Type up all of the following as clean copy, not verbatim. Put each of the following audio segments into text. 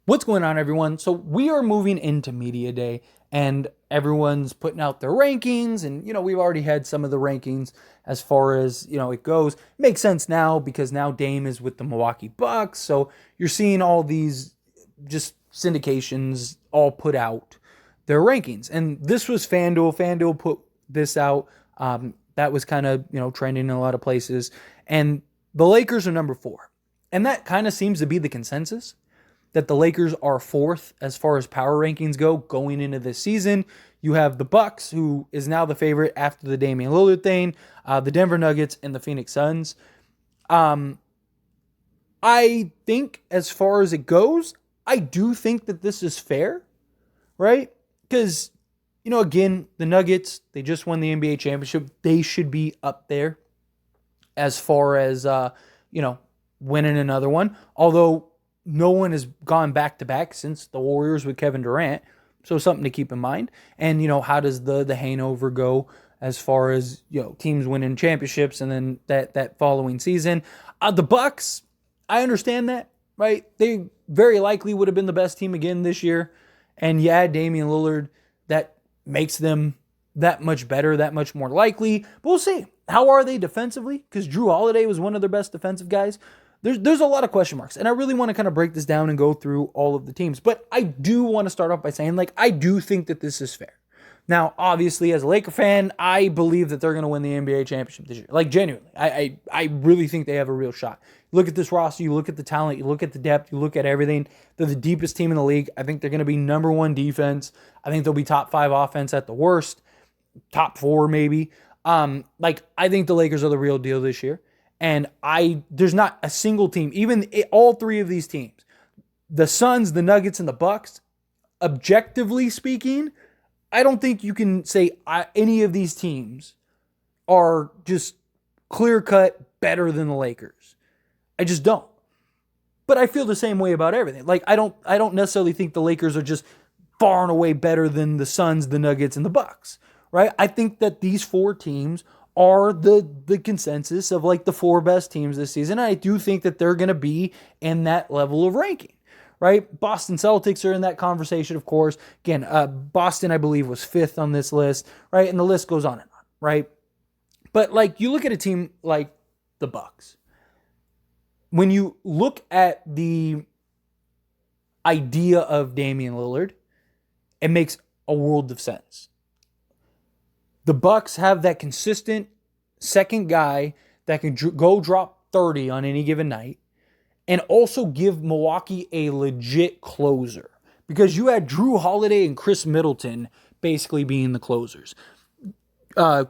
What's going on, everyone? So we are moving into media day, and everyone's putting out their rankings, and we've already had some of the rankings as far as it goes. Makes sense now because now Dame is with the Milwaukee Bucks, so you're seeing all these just syndications all put out their rankings, and this was FanDuel. FanDuel put this out. That was kind of trending in a lot of places, and the Lakers are number 4, and that kind of seems to be the consensus that the Lakers are 4th as far as power rankings go going into this season. You have the Bucks, who is now the favorite after the Damian Lillard thing, the Denver Nuggets, and the Phoenix Suns. I think as far as it goes, I do think that this is fair, right? Because, again, the Nuggets, they just won the NBA championship. They should be up there as far as, winning another one. Although no one has gone back-to-back since the Warriors with Kevin Durant. So something to keep in mind. And, how does the hangover go as far as, teams winning championships and then that following season? The Bucks, I understand that, right? They very likely would have been the best team again this year. And yeah, Damian Lillard, that makes them that much better, that much more likely. But we'll see. How are they defensively? Because Drew Holiday was one of their best defensive guys. There's a lot of question marks, and I really want to kind of break this down and go through all of the teams. But I do want to start off by saying, I do think that this is fair. Now, obviously, as a Laker fan, I believe that they're going to win the NBA championship this year. Genuinely. I really think they have a real shot. Look at this roster. You look at the talent. You look at the depth. You look at everything. They're the deepest team in the league. I think they're going to be number 1 defense. I think they'll be top 5 offense at the worst. Top 4, maybe. I think the Lakers are the real deal this year. And there's not a single team, even all 3 of these teams, the Suns, the Nuggets, and the Bucks, objectively speaking, I don't think you can say any of these teams are just clear-cut better than the Lakers. I just don't. But I feel the same way about everything. I don't necessarily think the Lakers are just far and away better than the Suns, the Nuggets, and the Bucks, right? I think that these 4 teams are the consensus of the 4 best teams this season. I do think that they're going to be in that level of ranking, right? Boston Celtics are in that conversation, of course. Again, Boston, I believe, was 5th on this list, right? And the list goes on and on, right? But you look at a team like the Bucks. When you look at the idea of Damian Lillard, it makes a world of sense. The Bucks have that consistent second guy that can go drop 30 on any given night and also give Milwaukee a legit closer, because you had Drew Holiday and Chris Middleton basically being the closers.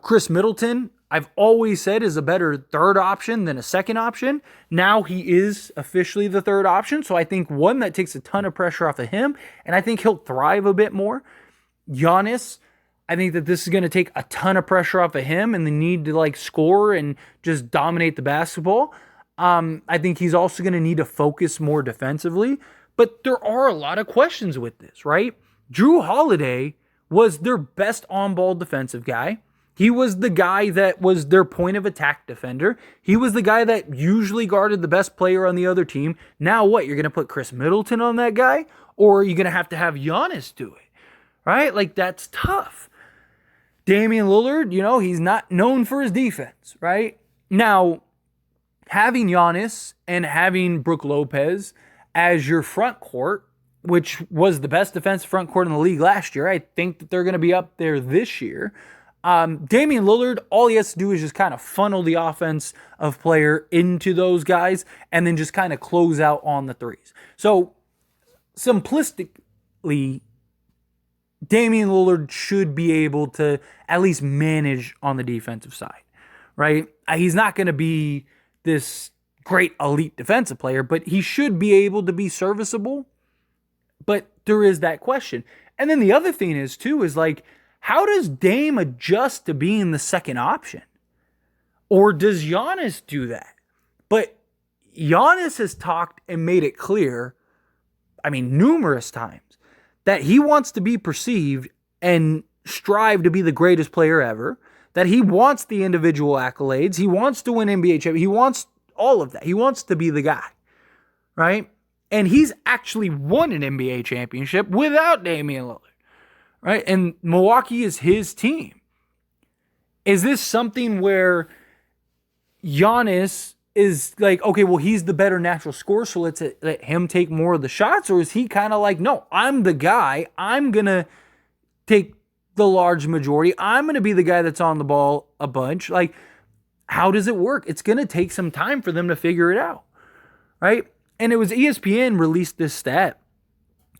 Chris Middleton, I've always said, is a better third option than a second option. Now he is officially the third option, so I think, one, that takes a ton of pressure off of him, and I think he'll thrive a bit more. Giannis, I think that this is going to take a ton of pressure off of him and the need to score and just dominate the basketball. I think he's also going to need to focus more defensively. But there are a lot of questions with this, right? Drew Holiday was their best on-ball defensive guy. He was the guy that was their point of attack defender. He was the guy that usually guarded the best player on the other team. Now what? You're going to put Chris Middleton on that guy? Or are you going to have Giannis do it? Right? That's tough. Damian Lillard, he's not known for his defense, right? Now, having Giannis and having Brook Lopez as your front court, which was the best defensive front court in the league last year, I think that they're going to be up there this year. Damian Lillard, all he has to do is just kind of funnel the offense of player into those guys and then just kind of close out on the threes. So, simplistically, Damian Lillard should be able to at least manage on the defensive side, right? He's not going to be this great elite defensive player, but he should be able to be serviceable. But there is that question. And then the other thing is, too, is how does Dame adjust to being the second option? Or does Giannis do that? But Giannis has talked and made it clear, numerous times, that he wants to be perceived and strive to be the greatest player ever, that he wants the individual accolades, he wants to win NBA championship, he wants all of that. He wants to be the guy, right? And he's actually won an NBA championship without Damian Lillard, right? And Milwaukee is his team. Is this something where Giannis is like, okay, well, he's the better natural scorer, so let's let him take more of the shots? Or is he kind of like, no, I'm the guy. I'm going to take the large majority. I'm going to be the guy that's on the ball a bunch. Like, how does it work? It's going to take some time for them to figure it out, right? And it was ESPN released this stat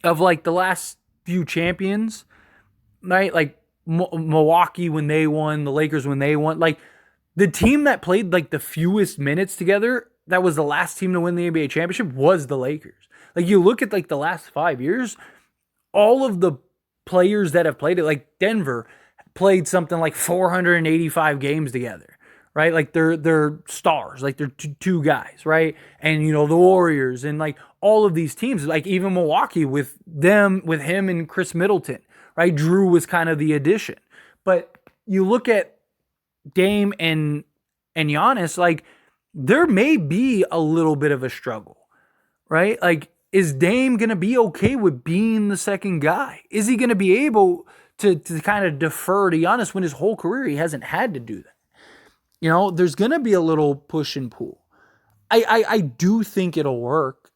of like the last few champions, right? Like Milwaukee when they won, the Lakers when they won. Like the team that played like the fewest minutes together, that was the last team to win the NBA championship, was the Lakers. Like you look at like the last 5 years, all of the players that have played it, like Denver played something like 485 games together. Right? Like they're stars, like they're two guys, right? And you know, the Warriors and like all of these teams, like even Milwaukee with him and Chris Middleton, right? Drew was kind of the addition. But you look at Dame and Giannis, like there may be a little bit of a struggle, right? Like, is Dame going to be okay with being the second guy? Is he going to be able to kind of defer to Giannis when his whole career he hasn't had to do that? You know, there's going to be a little push and pull. I do think it'll work.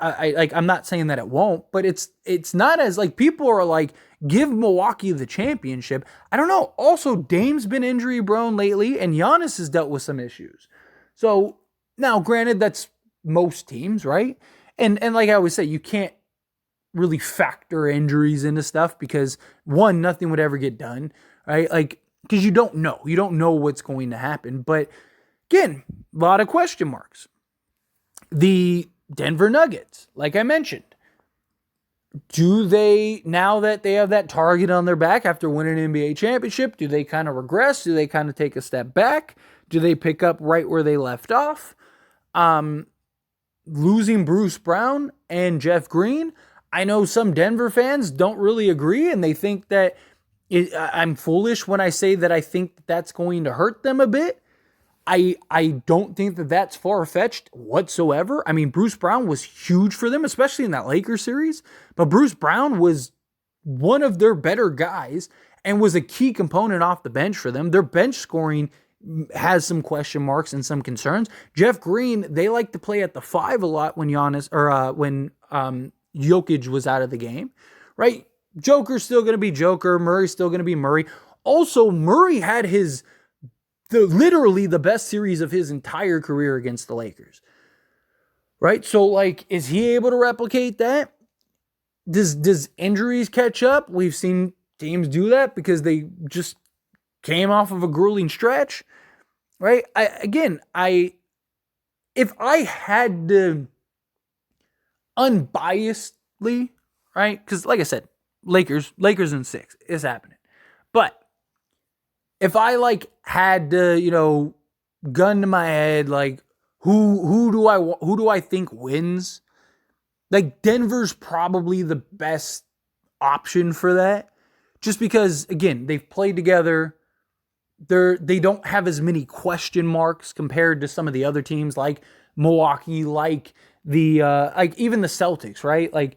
I'm not saying that it won't, but it's not as like people are like, give Milwaukee the championship. I don't know. Also, Dame's been injury prone lately, and Giannis has dealt with some issues. So now, granted, that's most teams, right? And like I always say, you can't really factor injuries into stuff because one, nothing would ever get done, right? Like, because you don't know what's going to happen. But again, a lot of question marks. The Denver Nuggets, like I mentioned, do they, now that they have that target on their back after winning an NBA championship, do they kind of regress? Do they kind of take a step back? Do they pick up right where they left off? Losing Bruce Brown and Jeff Green, I know some Denver fans don't really agree, and they think that I'm foolish when I say that I think that's going to hurt them a bit. I don't think that that's far-fetched whatsoever. I mean, Bruce Brown was huge for them, especially in that Lakers series. But Bruce Brown was one of their better guys and was a key component off the bench for them. Their bench scoring has some question marks and some concerns. Jeff Green, they like to play at the 5 a lot when Jokic was out of the game, right? Joker's still going to be Joker. Murray's still going to be Murray. Also, Murray had literally the best series of his entire career against the Lakers, right? So, like, is he able to replicate that? Does injuries catch up? We've seen teams do that because they just came off of a grueling stretch, right? If I had to unbiasedly, right? Because, like I said, Lakers in 6 is happening. But if I like had to, gun to my head, like who do I think wins? Like Denver's probably the best option for that. Just because again, they've played together. They don't have as many question marks compared to some of the other teams like Milwaukee, like the like even the Celtics, right? Like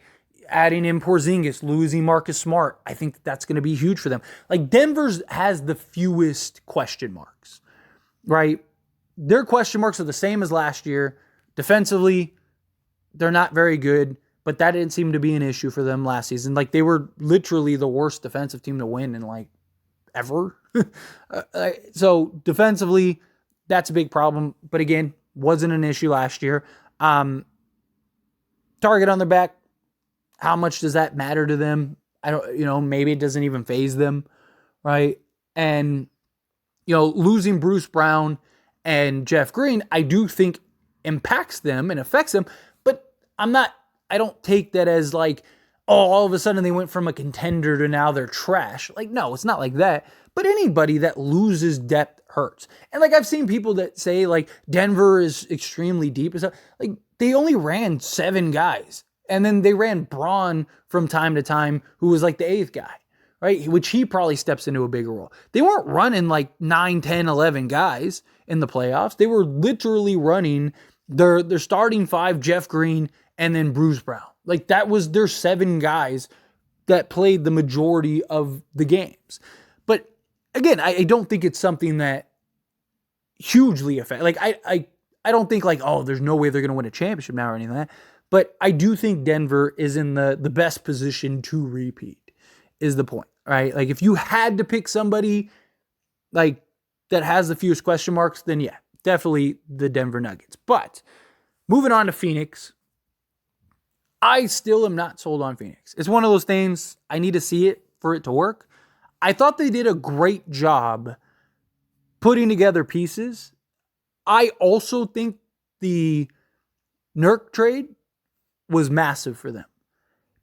adding in Porzingis, losing Marcus Smart, I think that's going to be huge for them. Like Denver's has the fewest question marks, right? Their question marks are the same as last year. Defensively, they're not very good, but that didn't seem to be an issue for them last season. Like they were literally the worst defensive team to win in like ever. So defensively, that's a big problem. But again, wasn't an issue last year. Target on their back. How much does that matter to them? I don't, maybe it doesn't even faze them, right? And, losing Bruce Brown and Jeff Green, I do think impacts them and affects them, but I don't take that as like, oh, all of a sudden they went from a contender to now they're trash. Like, no, it's not like that. But anybody that loses depth hurts. And like I've seen people that say like Denver is extremely deep. Like they only ran 7 guys. And then they ran Braun from time to time, who was like the 8th guy, right? Which he probably steps into a bigger role. They weren't running like 9, 10, 11 guys in the playoffs. They were literally running Their starting five, Jeff Green, and then Bruce Brown. Like, that was their 7 guys that played the majority of the games. But again, I don't think it's something that hugely affects. Like, I don't think like, oh, there's no way they're going to win a championship now or anything like that. But I do think Denver is in the best position to repeat, is the point, right? Like, if you had to pick somebody like that has the fewest question marks, then yeah, definitely the Denver Nuggets. But moving on to Phoenix, I still am not sold on Phoenix. It's one of those things, I need to see it for it to work. I thought they did a great job putting together pieces. I also think the Nurk trade was massive for them,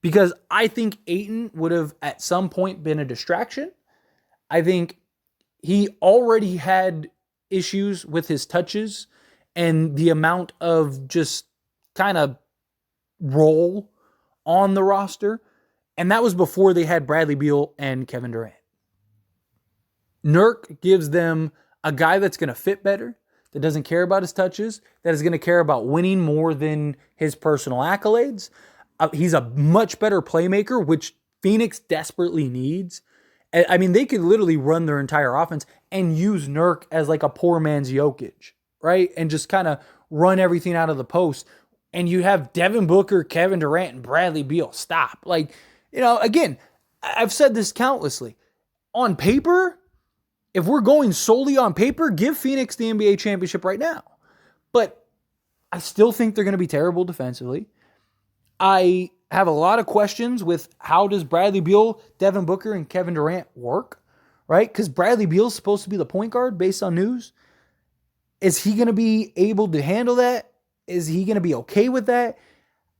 because I think Ayton would have at some point been a distraction. I think he already had issues with his touches and the amount of just kind of role on the roster. And that was before they had Bradley Beal and Kevin Durant. Nurk gives them a guy that's going to fit better, that doesn't care about his touches, that is going to care about winning more than his personal accolades. He's a much better playmaker, which Phoenix desperately needs. I mean, they could literally run their entire offense and use Nurk as like a poor man's Jokic, right? And just kind of run everything out of the post. And you have Devin Booker, Kevin Durant, and Bradley Beal. Stop. Like, again, I've said this countlessly. On paper, if we're going solely on paper, give Phoenix the NBA championship right now. But I still think they're going to be terrible defensively. I have a lot of questions with how does Bradley Beal, Devin Booker, and Kevin Durant work, right? Because Bradley Beal's supposed to be the point guard based on news. Is he going to be able to handle that? Is he going to be okay with that?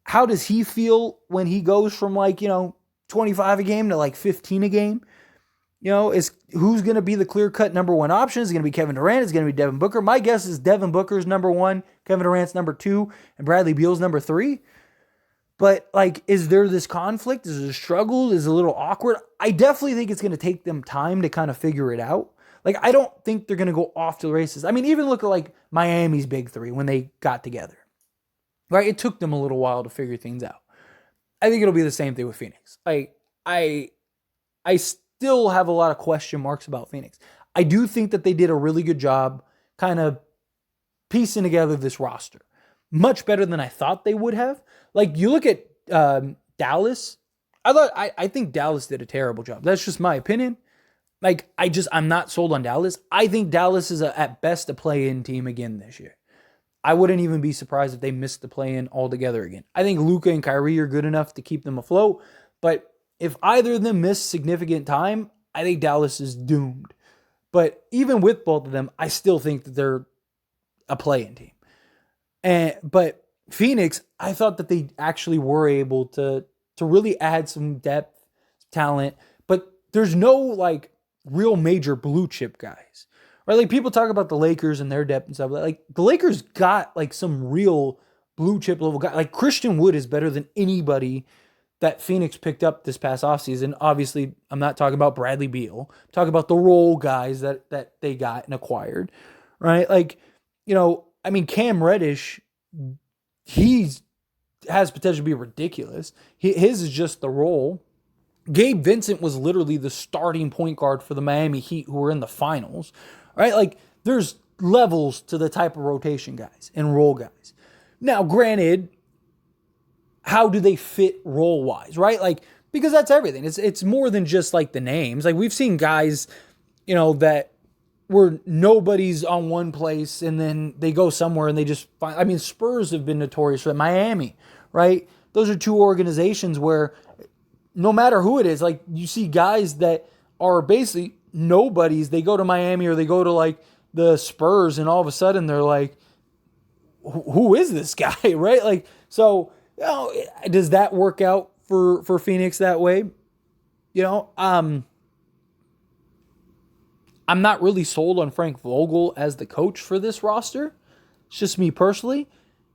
How does he feel when he goes from 25 a game to 15 a game? Is who's going to be the clear-cut number one option? Is it going to be Kevin Durant? Is it going to be Devin Booker? My guess is Devin Booker's number 1, Kevin Durant's number 2, and Bradley Beal's number 3. But, is there this conflict? Is it a struggle? Is it a little awkward? I definitely think it's going to take them time to kind of figure it out. I don't think they're going to go off to the races. I mean, even look at, Miami's big 3 when they got together. Right? It took them a little while to figure things out. I think it'll be the same thing with Phoenix. I still have a lot of question marks about Phoenix. I do think that they did a really good job kind of piecing together this roster. Much better than I thought they would have. You look at Dallas. I think Dallas did a terrible job. That's just my opinion. I'm not sold on Dallas. I think Dallas is at best a play-in team again this year. I wouldn't even be surprised if they missed the play-in altogether again. I think Luka and Kyrie are good enough to keep them afloat, but if either of them miss significant time, I think Dallas is doomed. But even with both of them, I still think that they're a play-in team. But Phoenix, I thought that they actually were able to really add some depth, talent, but there's no real major blue chip guys. Right? People talk about the Lakers and their depth and stuff. The Lakers got some real blue chip level guys. Christian Wood is better than anybody that Phoenix picked up this past offseason. Obviously, I'm not talking about Bradley Beal. I'm talking about the role guys that they got and acquired. Right? Cam Reddish, he has potential to be ridiculous. His is just the role. Gabe Vincent was literally the starting point guard for the Miami Heat, who were in the finals. Right? There's levels to the type of rotation guys and role guys. Now, granted, how do they fit role-wise, right? Because that's everything. It's more than just the names. We've seen guys, that were nobodies on one place and then they go somewhere and they just find, Spurs have been notorious for that. Miami, right? Those are two organizations where no matter who it is, you see guys that are basically nobodies. They go to Miami or they go to the Spurs and all of a sudden they're who is this guy, right? Does that work out for Phoenix that way? I'm not really sold on Frank Vogel as the coach for this roster. It's just me personally.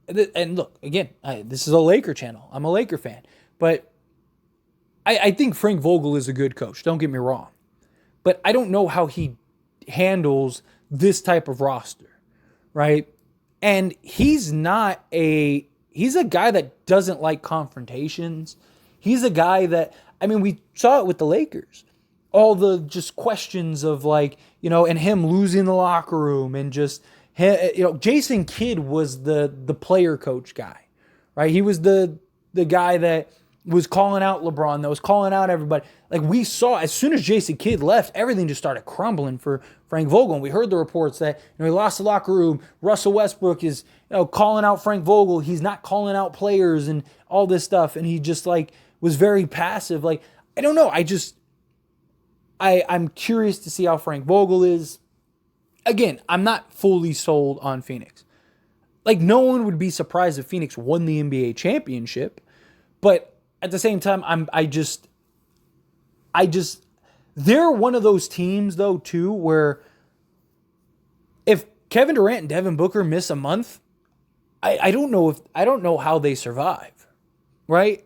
And look, again, this is a Laker channel. I'm a Laker fan. But I think Frank Vogel is a good coach. Don't get me wrong. But I don't know how he handles this type of roster, right? And he's a guy that doesn't like confrontations. He's a guy that, I mean, we saw it with the Lakers. All the just questions of like, and him losing the locker room and just, Jason Kidd was the player coach guy, right? He was the guy that was calling out LeBron, that was calling out everybody. Like we saw, as soon as Jason Kidd left, everything just started crumbling for Frank Vogel. And we heard the reports that he lost the locker room. Russell Westbrook is calling out Frank Vogel. He's not calling out players and all this stuff. And he just like was very passive. Like, I don't know. I'm curious to see how Frank Vogel is. Again, I'm not fully sold on Phoenix. Like, no one would be surprised if Phoenix won the NBA championship. But at the same time, they're one of those teams, though, too, where if Kevin Durant and Devin Booker miss a month, I don't know how they survive, right?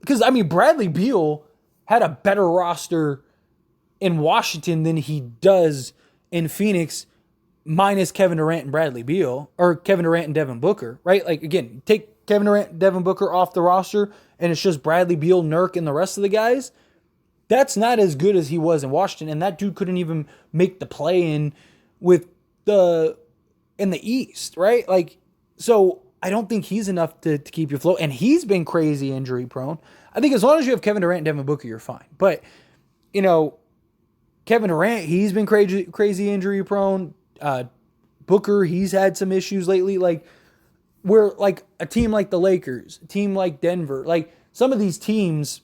Because, I mean, Bradley Beal had a better roster in Washington than he does in Phoenix, minus Kevin Durant and Bradley Beal, or Kevin Durant and Devin Booker, right? Like, again, take Kevin Durant and Devin Booker off the roster, and it's just Bradley Beal, Nurk, and the rest of the guys. That's not as good as he was in Washington, and that dude couldn't even make the play-in in the East, right? Like, so I don't think he's enough to keep you afloat, and he's been crazy injury prone. I think as long as you have Kevin Durant and Devin Booker, you're fine. But, Kevin Durant, he's been crazy injury prone. Booker, he's had some issues lately. Like, we're like a team like the Lakers, a team like Denver, like some of these teams,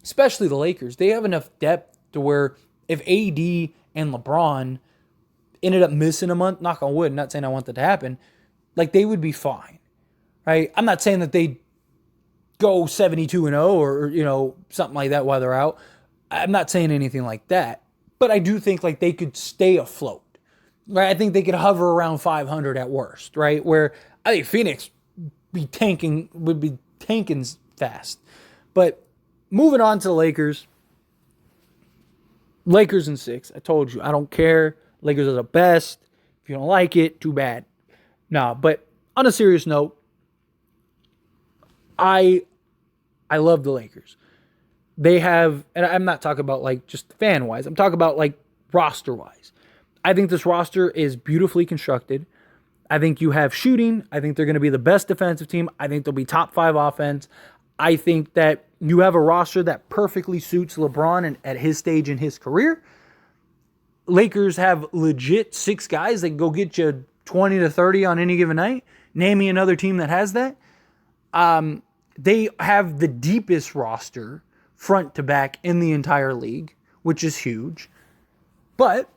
especially the Lakers, they have enough depth to where if AD and LeBron ended up missing a month, knock on wood, not saying I want that to happen, like they would be fine, right? I'm not saying that they go 72-0 or, something like that while they're out. I'm not saying anything like that. But I do think like they could stay afloat, right? I think they could hover around 500 at worst, right? Where I think Phoenix would be tanking fast. But moving on to the Lakers. Lakers in 6. I told you, I don't care. Lakers are the best. If you don't like it, too bad. No, but on a serious note, I love the Lakers. They have, and I'm not talking about like just fan-wise. I'm talking about like roster-wise. I think this roster is beautifully constructed. I think you have shooting. I think they're going to be the best defensive team. I think they'll be top 5 offense. I think that you have a roster that perfectly suits LeBron at his stage in his career. Lakers have legit 6 guys that can go get you 20 to 30 on any given night. Name me another team that has that. They have the deepest roster front to back in the entire league, which is huge. But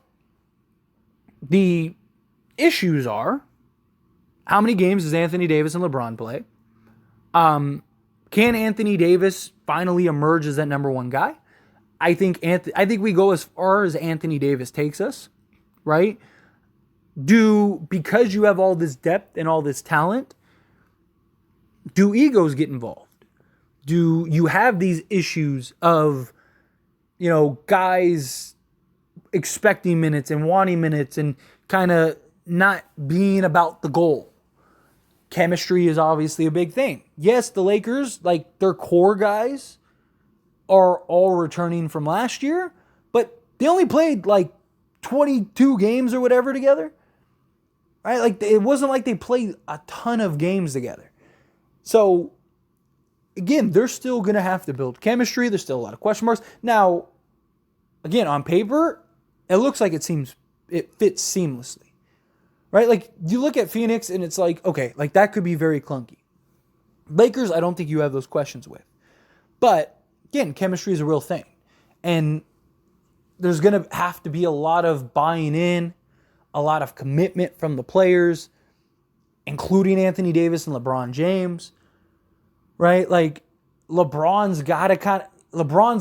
the issues are, how many games does Anthony Davis and LeBron play? Can Anthony Davis finally emerge as that number 1 guy? I think we go as far as Anthony Davis takes us, right? Because you have all this depth and all this talent, do egos get involved? Do you have these issues of, guys expecting minutes and wanting minutes and kind of not being about the goal? Chemistry is obviously a big thing. Yes, the Lakers, like their core guys, are all returning from last year, but they only played like 22 games or whatever together, right? Like it wasn't like they played a ton of games together. So again, they're still going to have to build chemistry. There's still a lot of question marks. Now, again, on paper, it looks like it fits seamlessly, right? Like you look at Phoenix and it's like, okay, like that could be very clunky. Lakers, I don't think you have those questions with. But again, chemistry is a real thing. And there's going to have to be a lot of buying in, a lot of commitment from the players, including Anthony Davis and LeBron James. Right? Like LeBron's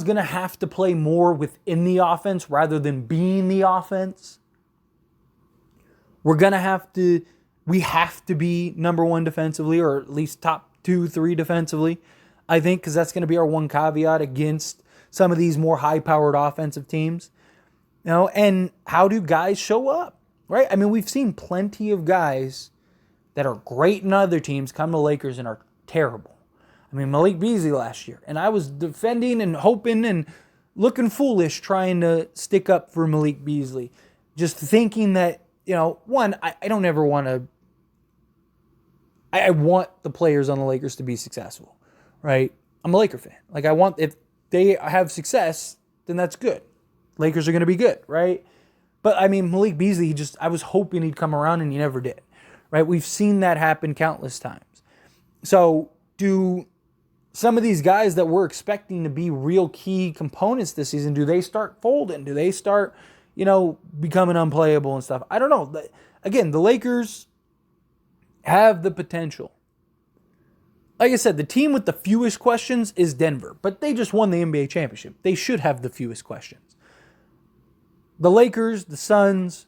going to have to play more within the offense rather than being the offense. We have to be number 1 defensively, or at least top 2, 3 defensively, I think, because that's going to be our one caveat against some of these more high-powered offensive teams. And how do guys show up? Right? I mean, we've seen plenty of guys that are great in other teams come to Lakers and are terrible. I mean, Malik Beasley last year, and I was defending and hoping and looking foolish trying to stick up for Malik Beasley, just thinking that, one, I don't ever want to. I want the players on the Lakers to be successful, right? I'm a Laker fan. Like, I want, if they have success, then that's good. Lakers are going to be good, right? But I mean, Malik Beasley, I was hoping he'd come around and he never did, right? We've seen that happen countless times. So do some of these guys that we're expecting to be real key components this season, do they start folding? Do they start, becoming unplayable and stuff? I don't know. Again, the Lakers have the potential. Like I said, the team with the fewest questions is Denver, but they just won the NBA championship. They should have the fewest questions. The Lakers, the Suns,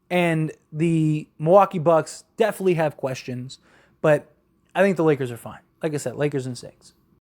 and the Milwaukee Bucks definitely have questions, but I think the Lakers are fine. Like I said, Lakers in 6.